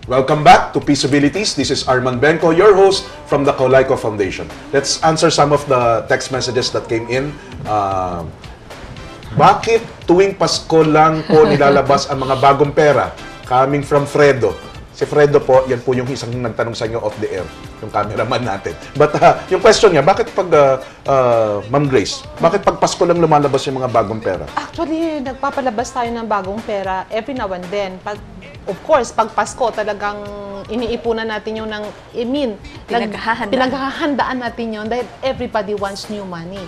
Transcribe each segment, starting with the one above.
Welcome back to Peaceabilities. This is Arman Benko, your host from the Kaulaiko Foundation. Let's answer some of the text messages that came in. Bakit tuwing Pasko lang po nilalabas ang mga bagong pera? Coming from Fredo. Si Fredo po, yan po yung isang nagtanong sa inyo off the air, yung cameraman natin. But yung question niya, bakit pag, Ma'am Grace, bakit pag Pasko lang lumalabas yung mga bagong pera? Actually, nagpapalabas tayo ng bagong pera every now and then. Of course, pag Pasko, talagang iniipunan natin yung pinaghahandaan natin yun dahil everybody wants new money.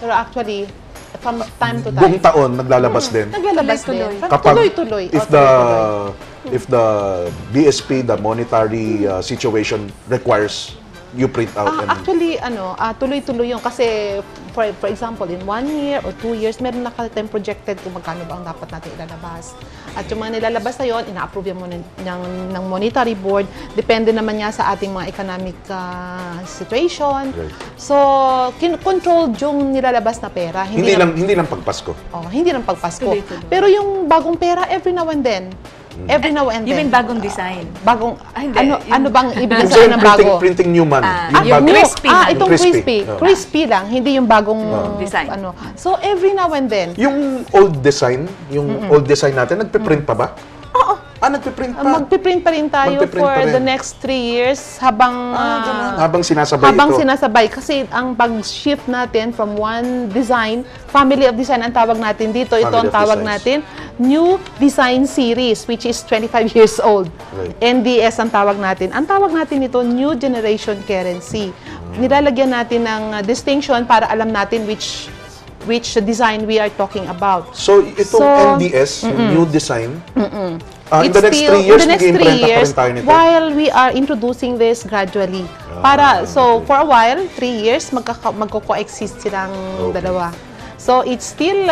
Pero actually, from time to time, buong taon, naglalabas din. Naglalabas din. Tuloy-tuloy. If the BSP, the monetary situation requires you print out. Actually, tuloy-tuloy yun. Kasi, for example, in 1 year or 2 years, meron na time projected kung magkano ba ang dapat natin ilalabas. At yung mga nilalabas na yun, ina-approve yan ng monetary board. Depende naman niya sa ating mga economic situation. Right. So, controlled yung nilalabas na pera. Hindi lang pagpasko. Oh, hindi lang pagpasko. Tuloy-tuloy. Pero yung bagong pera, every now and then. Every now and then. You mean bagong design? Bagong, hindi. ano bang ibig Yung sabihin ng bago? printing new money. yung bago. crispy. Itong crispy. Oh. Crispy lang, hindi yung bagong Design. So, every now and then. Yung old design natin, nagpe-print pa ba? Oo. Nagpe-print pa. Magpiprint pa rin tayo Magpiprint for pa rin. the next 3 years habang habang sinasabay habang ito. sinasabay. Kasi ang pag-shift natin from one design, family of design ang tawag natin dito. Ito Family ang of tawag designs. natin, New Design Series, which is 25 years old. Right. NDS ang tawag natin. Ang tawag natin ito, New Generation Currency. Nilalagyan natin ng distinction para alam natin which design we are talking about. So, itong NDS, yung new design, in the next 3 years, mag-imprenta pa rin tayo nito. while we are introducing this gradually. So, for a while, 3 years, magko-coexist silang dalawa. So, it's still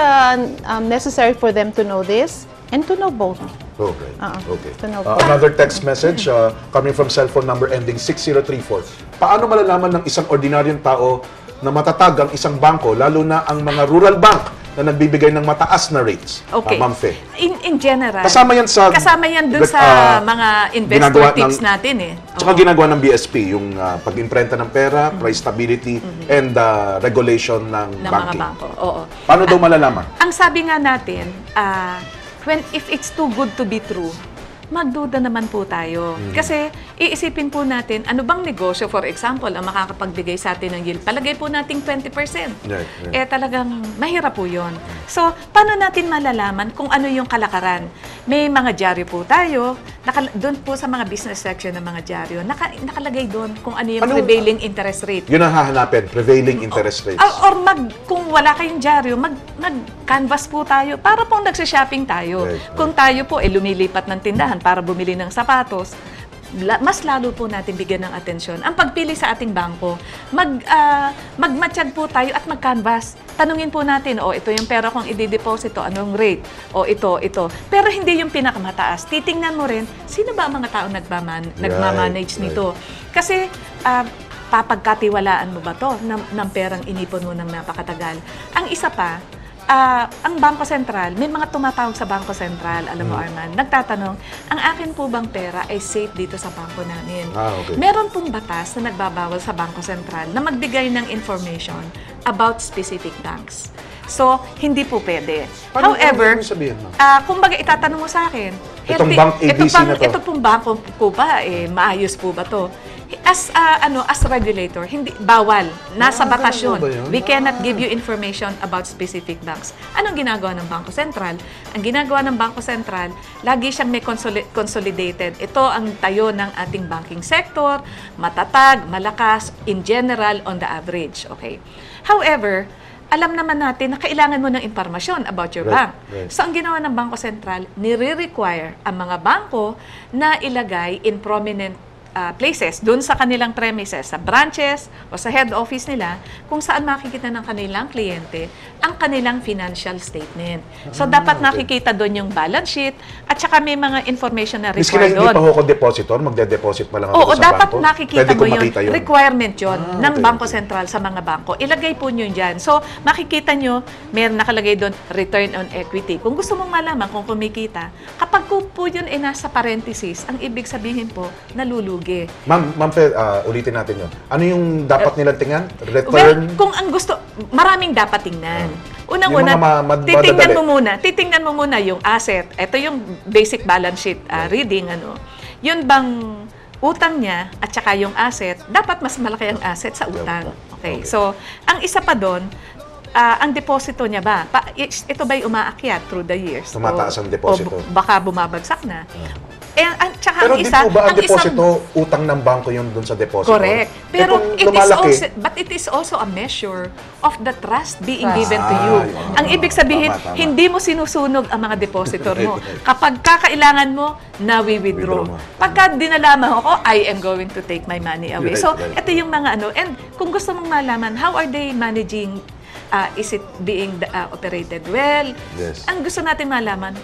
necessary for them to know this and to know both. Okay. Okay. To know both. Another text message coming from cellphone number ending 6034. Paano malalaman ng isang ordinaryong tao na matatag ang isang bangko, lalo na ang mga rural bank na nagbibigay ng mataas na rates? Okay. Ma'am Fe. In general. Kasama yan dun sa mga investor tips natin eh. Tsaka ginagawa ng BSP, yung pag-imprenta ng pera, price stability, and regulation ng banking. Mga bangko. Oo. Paano daw malalaman? Ang sabi nga natin, if it's too good to be true, magduda naman po tayo. Kasi iisipin po natin, ano bang negosyo, for example, ang makakapagbigay sa atin ng yield? Palagay po natin 20%. Right. Talagang mahirap po yun. So, paano natin malalaman kung ano yung kalakaran? May mga dyaryo po tayo, doon po sa mga business section ng mga dyaryo, nakalagay doon kung ano yung prevailing interest rate. Yun ang hahanapin, prevailing interest rates. Kung wala kayong dyaryo, mag-canvas po tayo para po nagsha-shopping tayo. Right. Kung tayo po lumilipat ng tindahan para bumili ng sapatos, mas lalo po natin bigyan ng atensyon. Ang pagpili sa ating bangko, magmatsyag po tayo at mag-canvas. Tanungin po natin, ito yung pera kong i-deposito, anong rate? Ito. Pero hindi yung pinakamataas. Titingnan mo rin, sino ba ang mga tao nagmamanage nito? Kasi, papagkatiwalaan mo ba to ng perang inipon mo ng napakatagal? Ang isa pa, ang Bangko Sentral, may mga tumatawag sa Bangko Sentral, alam mo Arman, nagtatanong, ang akin po bang pera ay safe dito sa bangko namin? Okay. Meron pong batas na nagbabawal sa Bangko Sentral na magbigay ng information about specific banks. So, hindi po pwede. However, kumbaga itatanong mo sa akin, itong bank ABC na to. Ito pong bangko po ba, maayos po ba to? As regulator, hindi bawal. Nasa batas yun. We cannot give you information about specific banks. Anong ginagawa ng Bangko Sentral? Ang ginagawa ng Bangko Sentral, lagi siyang may consolidated. Ito ang tayo ng ating banking sector, matatag, malakas, in general, on the average. Okay. However, alam naman natin na kailangan mo ng impormasyon about your bank. Right. So, ang ginawa ng Bangko Sentral, nire-require ang mga bangko na ilagay in prominent places, doon sa kanilang premises, sa branches o sa head office nila, kung saan makikita ng kanilang kliyente ang kanilang financial statement. So, dapat nakikita doon yung balance sheet at saka may mga information na Miski na required hindi doon. pa ako depositor, magde-deposit pa lang ako Oo, sa dapat bangko. makikita Pwede mo ko yun. makita yun. Requirement yun ng okay, Bangko okay. Sentral sa mga bangko. Ilagay po nyo dyan. So, makikita nyo, meron nakalagay doon, return on equity. Kung gusto mong malaman kung kumikita, kapag po yun ay nasa parenthesis, ang ibig sabihin po, nalulugi. Ma'am Fer, ulitin natin yun. Ano yung dapat nilang tingnan? Well, Return? kung ang gusto, maraming dapat tingnan. Unang-una, Yung mga titingnan mo muna yung asset. Ito yung basic balance sheet reading. Yun bang utang niya at saka yung asset, dapat mas malaki ang asset sa utang. Okay. So, ang isa pa doon, ang deposito niya ba? Ito ba'y umaakyat through the years? Tumataas ang deposito. O baka bumabagsak na. Tsaka Pero ang di isa, po ba ang ang isang- deposito, utang ng bangko yun dun sa deposito? Correct. Pero kung it is lumalaki, also, it is also a measure of the trust being Trust. given to you. Yun. Ang ibig sabihin, Tama. hindi mo sinusunog ang mga depositor mo. Right. Kapag kakailangan mo, Withdraw na-withdraw. mo. Pagka dinalaman ako, I am going to take my money away. Right, So, right. ito yung mga and kung gusto mong malaman, how are they managing, is it being operated well? Yes. Ang gusto natin malaman,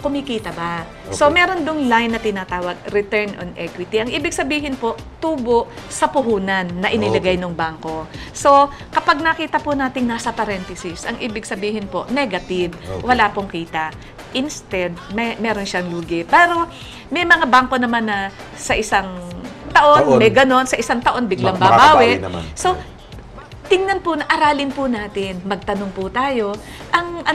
kumikita ba? So, Okay. meron dong line na tinatawag return on equity. Ang ibig sabihin po, tubo sa puhunan na inilagay ng bangko. So, kapag nakita po nating nasa parenthesis, ang ibig sabihin po, negative, Okay. wala pong kita. Instead, meron siyang lugi. Pero, may mga bangko naman na sa isang taon, may ganon, sa isang taon biglang Makakabawi babawi. naman. So, tingnan po, aralin po natin, magtanong po tayo, ang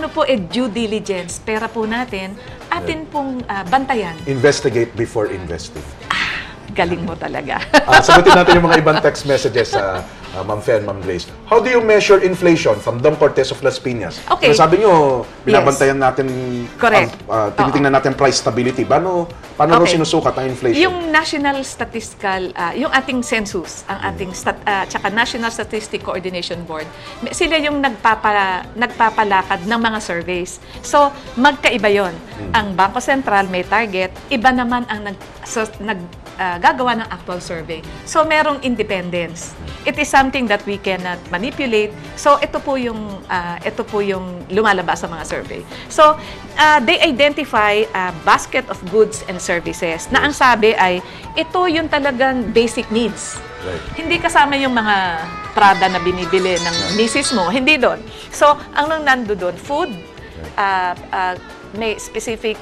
due diligence, pera po natin, atin pong bantayan. investigate before investing. Galing mo talaga. Sagutin natin yung mga ibang text messages sa Ma'am Fer, Ma'am Grace. How do you measure inflation from Dom Cortez of Las Piñas? Okay. Sabi nyo, binabantayan natin, Correct. tinitingnan natin price stability. Paano raw Okay. sinusukat ang inflation? Yung National Statistical, yung ating census, ang ating tsaka National Statistic Coordination Board, sila yung nagpapalakad ng mga surveys. So, magkaiba yon. Ang Bangko Sentral may target, iba naman ang gagawa ng actual survey. So, merong independence. It is something that we cannot manipulate. So, ito po yung lumalabas sa mga survey. So, they identify a basket of goods and services na ang sabi ay, ito yung talagang basic needs. Right. Hindi kasama yung mga Prada na binibili ng misis mo. Hindi doon. So, ang nando doon, food, may specific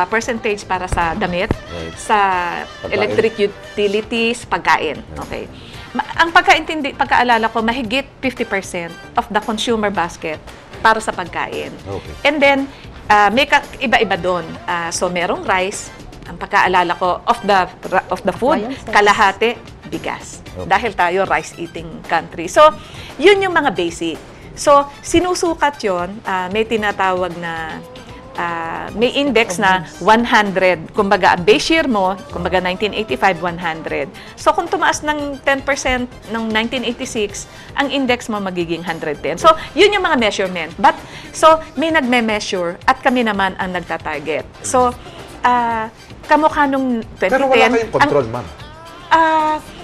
percentage para sa damit, Right. sa Pagkain. electric utilities, pagkain. Okay. Ang pagkaalala ko, mahigit 50% of the consumer basket para sa pagkain. Okay. And then, may iba-iba doon. So, merong rice. Ang pagkaalala ko, of the food, Ayan, sis. kalahati, bigas. Okay. Dahil tayo rice-eating country. So, yun yung mga basic. So, sinusukat yun, may tinatawag na may index na 100. Kumbaga, ang base year mo, kumbaga 1985, 100. So, kung tumaas ng 10% ng 1986, ang index mo magiging 110. So, yun yung mga measurement. So, may nagme-measure at kami naman ang nagta-target. So, kamukha nung 2010. Pero wala kayong control, ma'am.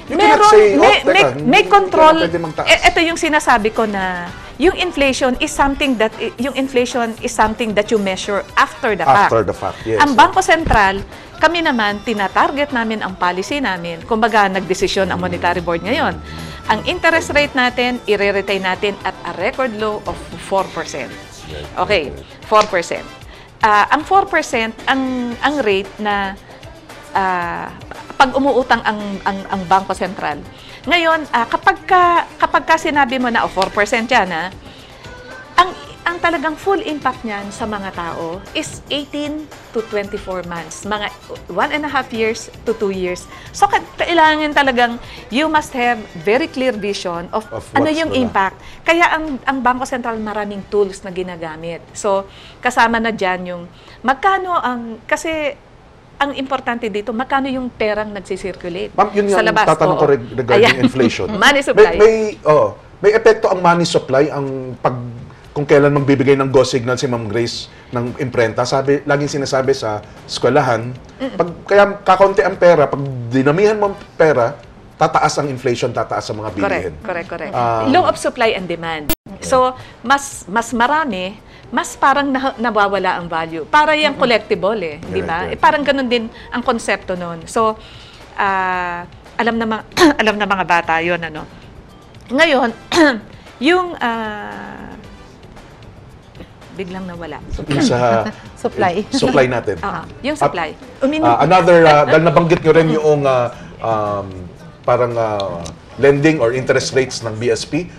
You cannot say, may hindi control. ka na pwede magtaas. Ito yung sinasabi ko na yung inflation is something that you measure after the fact. After the fact, yes. Ang Bangko Sentral, kami naman tinatarget namin ang policy namin. Kumbaga, nagdesisyon ang Monetary Board ngayon. Ang interest rate natin, i-retain natin at a record low of 4%. Okay, 4%. Ang 4%, ang rate na pag umuutang ang Bangko Sentral. Ngayon, kapag ka sinabi mo na 4% yan, ang talagang full impact niyan sa mga tao is 18 to 24 months. Mga 1.5 years to 2 years. So, kailangan talagang you must have very clear vision of ano what's yung the- impact. Kaya ang Bangko Sentral maraming tools na ginagamit. So, kasama na dyan yung magkano kasi ang importante dito, magkano yung perang nagsisirculate Ma'am, yun sa yung labas. tatanong ko Oo. regarding Ayan. inflation. Money supply. May epekto ang money supply kung kailan magbibigay ng go signal si Ma'am Grace ng imprenta. Laging sinasabi sa eskwelahan, kaya kakaunti ang pera, pag dinamihan mo ang pera, tataas ang inflation, tataas ang mga bilihin. Correct. Law of supply and demand. So, mas marami, mas parang nawawala ang value. Para yung collectible di ba? Correct. Parang ganun din ang konsepto nun. So, alam na mga bata yun, ano. Ngayon, yung biglang nawala. Yung sa Supply. supply natin. Yung supply. Dahil nabanggit nyo rin yung parang lending or interest rates ng BSP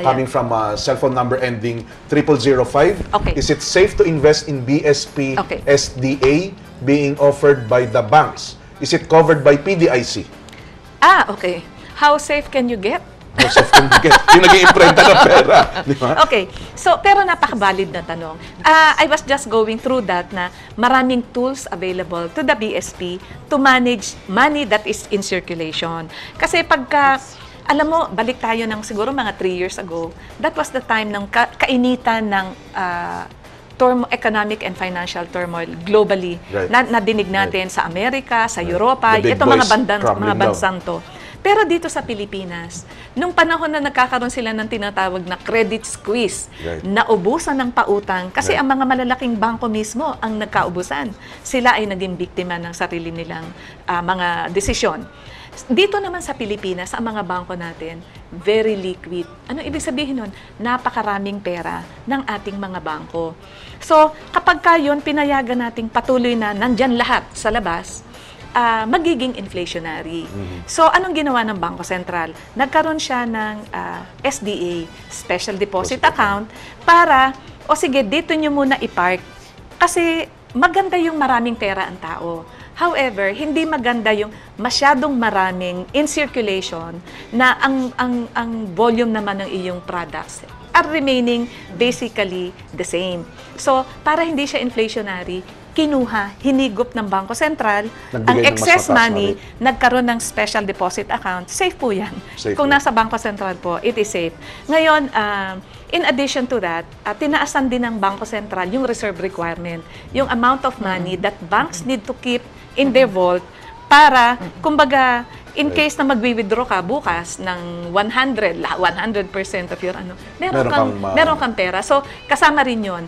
coming from cellphone number ending 0005. Okay. Is it safe to invest in BSP SDA being offered by the banks? Is it covered by PDIC? Okay. How safe can you get? How safe can you get? Yung nag-i-imprenta ng pera. Di ba? Okay. So, pero napaka-valid na tanong. I was just going through that na maraming tools available to the BSP to manage money that is in circulation. Kasi pagka, alam mo, balik tayo ng siguro mga 3 years ago, that was the time ng kainitan ng economic and financial turmoil globally. Right. Nadinig natin sa Amerika, sa Europa, The big ito mga boys crumbling bansang to. Pero dito sa Pilipinas, nung panahon na nagkakaroon sila ng tinatawag na credit squeeze, naubusan ng pautang kasi ang mga malalaking bangko mismo ang nagkaubusan. Sila ay naging biktima ng sarili nilang mga desisyon. Dito naman sa Pilipinas, ang mga bangko natin, very liquid. Ano ibig sabihin nun? Napakaraming pera ng ating mga bangko. So, kapag yun, pinayagan nating patuloy na nandyan lahat sa labas, magiging inflationary. So, anong ginawa ng Bangko Sentral? Nagkaroon siya ng SDA, Special Deposit Account, para, sige, dito nyo muna i-park. Kasi maganda yung maraming pera ang tao. However, hindi maganda yung masyadong maraming in circulation na ang volume naman ng iyong products are remaining basically the same. So, para hindi siya inflationary, hinigup ng Bangko Sentral, ang excess money, nagkaroon ng special deposit account, safe po yan. Kung nasa Bangko Sentral po, it is safe. Ngayon, in addition to that, tinaasan din ng Bangko Sentral yung reserve requirement, yung amount of money that banks need to keep in their vault para, kumbaga, in case na magwi-withdraw ka bukas ng 100% of your meron kang pera. So, kasama rin yun.